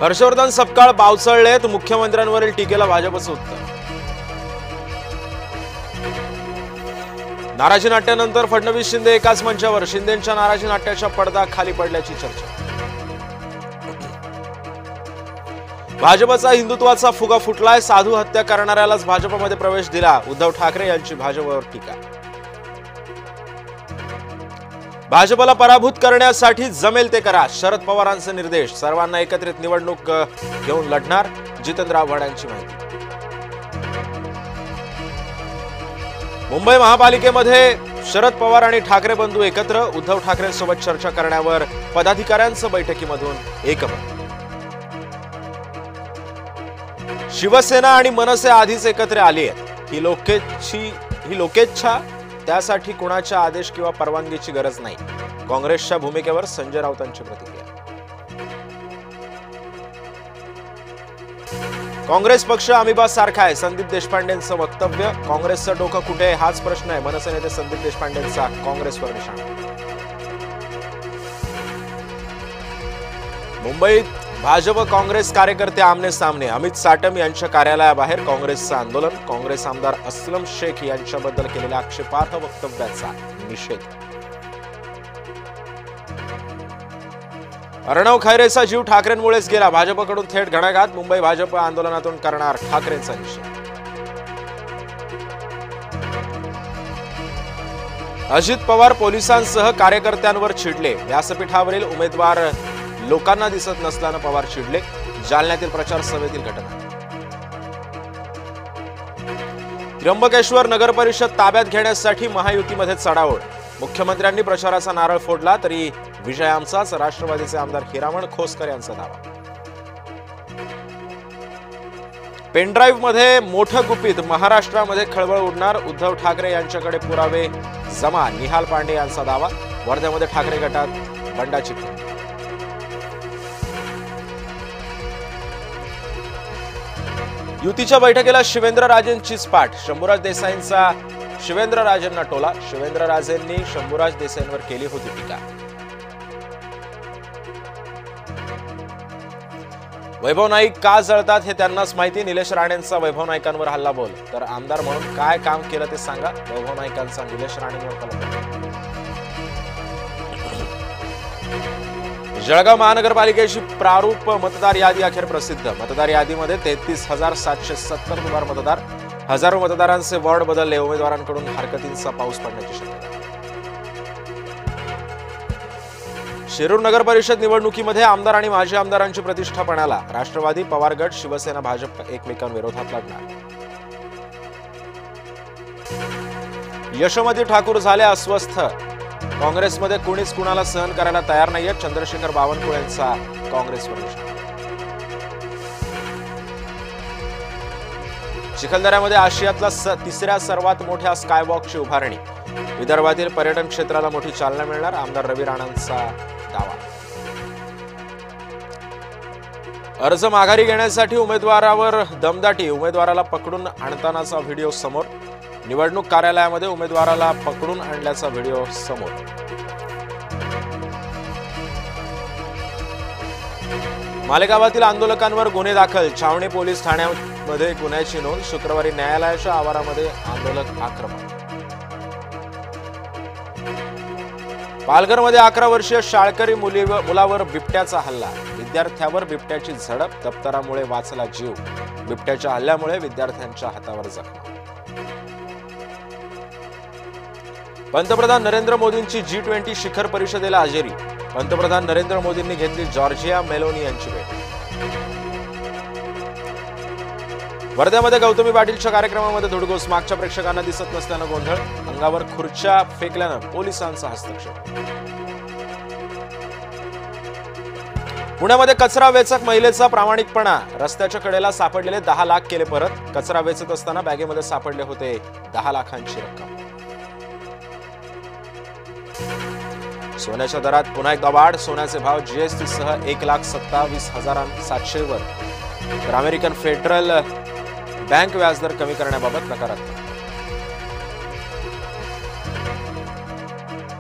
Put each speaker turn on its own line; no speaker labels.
हर्षवर्धन सपकाळ बावचळलेत, मुख्यमंत्र्यांवरील टीकेला भाजपचं उत्तर। नाराजी नाट्यानंतर फडणवीस शिंदे एकाच मंचावर, शिंदेंच्या नाराजी नाट्याच्या पडदा खाली पडल्याची चर्चा। भाजपचा हिंदुत्वाचा फुगा फुटलाय, साधू हत्या करणाऱ्यालाच भाजपमध्ये प्रवेश दिला, उद्धव ठाकरे यांची भाजपवर टीका। भाजपला पराभूत करण्यासाठी जमेल ते करा, शरद पवारांचे निर्देश, सर्वांना एकत्रित निवडणूक घेऊन लढणार, जितेंद्र आव्हाड यांची माहिती। मुंबई महापालिकेमध्ये शरद पवार आणि ठाकरे बंधू एकत्र, उद्धव ठाकरेंसोबत चर्चा करण्यावर पदाधिकाऱ्यांचं बैठकीमधून एकमत। शिवसेना आणि मनसे आधीच एकत्र आली आहेत, ही लोकेच्छा, त्यासाठी कुणाच्या आदेश किंवा परवानगीची गरज नाही, काँग्रेसच्या भूमिकेवर संजय राऊतांची प्रतिक्रिया। काँग्रेस पक्ष अमिबासारखा आहे, संदीप देशपांडेंचं वक्तव्य, काँग्रेसचं डोकं कुठे आहे हाच प्रश्न आहे, मनसे नेते संदीप देशपांडेंचा काँग्रेसवर निशाणा। मुंबईत भाजप काँग्रेस कार्यकर्ते आमने सामने, अमित साटम यांच्या कार्यालयाबाहेर काँग्रेसचं आंदोलन, काँग्रेस आमदार अस्लम शेख यांच्याबद्दल केलेल्या आक्षेपार्ह वक्तव्याचा निषेध। अर्णव खैरेचा जीव ठाकरेंमुळेच गेला, भाजपकडून थेट घणाघात, मुंबई भाजप आंदोलनातून करणार ठाकरेंचा निषेध। अजित पवार पोलिसांसह कार्यकर्त्यांवर चिडले, व्यासपीठावरील उमेदवार लोकांना दिसत नसल्यानं पवार चिडले, जालन्यातील प्रचार सभेतील घटना। त्र्यंबकेश्वर नगर परिषद ताब्यात घेण्यासाठी महायुतीमध्ये चढाओढ, मुख्यमंत्र्यांनी प्रचाराचा नारळ फोडला तरी विजय आमचाच, राष्ट्रवादीचे आमदार हिरामण खोसकर यांचा दावा। पेनड्राईव्ह मध्ये मोठं गुपित, महाराष्ट्रामध्ये खळबळ उडणार, उद्धव ठाकरे यांच्याकडे पुरावे जमा, निहाल पांडे यांचा दावा। वर्ध्यामध्ये ठाकरे गटात बंडाची खंड। युतीच्या बैठकीला शिवेंद्रराजेंचीच पाठ, शंभूराज देसाईंचा शिवेंद्रराजेंना टोला, शिवेंद्रराजेंनी शंभूराज देसाईंवर केली होती टीका। वैभव नाईक का जळतात हे त्यांनाच माहिती, निलेश राणेंचा वैभव नाईकांवर हल्ला बोल, तर आमदार म्हणून काय काम केलं ते सांगा, वैभव नाईकांचा निलेश राणेंवर हल्ला। जळगाव महानगरपालिकेची प्रारूप मतदार यादी अखेर प्रसिद्ध, मतदार यादीमध्ये 33,770 दुबार मतदार, हजारो मतदारांचे वॉर्ड बदलले, उमेदवारांकडून हरकतींचा पाऊस पडण्याची शक्यता। शिरूर नगर परिषद निवडणुकीमध्ये आमदार आणि माजी आमदारांची प्रतिष्ठा पणाला, राष्ट्रवादी, पवार गट, शिवसेना, भाजप एकमेकांविरोधात लढणार। यशोमती ठाकूर झाले अस्वस्थ, काँग्रेसमध्ये कुणीच कुणाला सहन करायला तयार नाहीये, चंद्रशेखर बावनकुळेंचा काँग्रेसवर निशाणा। चिखलदऱ्यामध्ये आशियातला तिसऱ्या सर्वात मोठ्या स्कायवॉकची उभारणी, विदर्भातील पर्यटन क्षेत्राला मोठी चालना मिळणार, आमदार रवी राणांचा दावा। अर्ज माघारी घेण्यासाठी उमेदवारावर दमदाटी, उमेदवाराला पकडून आणतानाचा व्हिडिओ समोर, निवडणूक कार्यालयामध्ये उमेदवाराला पकडून आणल्याचा व्हिडिओ समोर। मालेगावातील आंदोलकांवर गुन्हे दाखल, छावणी पोलीस ठाण्यामध्ये गुन्ह्याची नोंद, शुक्रवारी न्यायालयाच्या आवारामध्ये आंदोलक आक्रमक। पालघरमध्ये 11 वर्षीय शाळकरी मुलावर बिबट्याचा हल्ला, विद्यार्थ्यावर बिबट्याची झडप, दप्तरामुळे वाचला जीव, बिबट्याच्या हल्ल्यामुळे विद्यार्थ्यांच्या हातावर जखमा। पंतप्रधान नरेंद्र मोदींची G20 शिखर परिषदेला हजेरी, पंतप्रधान नरेंद्र मोदींनी घेतली जॉर्जिया मेलोनी यांची भेट। वर्ध्यामध्ये गौतमी पाटीलच्या कार्यक्रमामध्ये धुडगूस, मागच्या प्रेक्षकांना दिसत नसल्यानं गोंधळ, अंगावर खुर्च्या फेकल्यानं पोलिसांचा हस्तक्षेप। पुण्यामध्ये कचरा वेचक महिलेचा प्रामाणिकपणा, रस्त्याच्या कडेला सापडलेले 10 लाख केले परत, कचरा वेचत असताना बॅगेमध्ये सापडले होते 10 लाखांची रक्कम। सोन्याच्या दरात पुन्हा एकदा वाढ, सोन्याचे भाव जीएसटी सह 1,27,700 वर, तर अमेरिकन फेडरल बँक व्याजदर कमी करण्याबाबत नकारात्मक।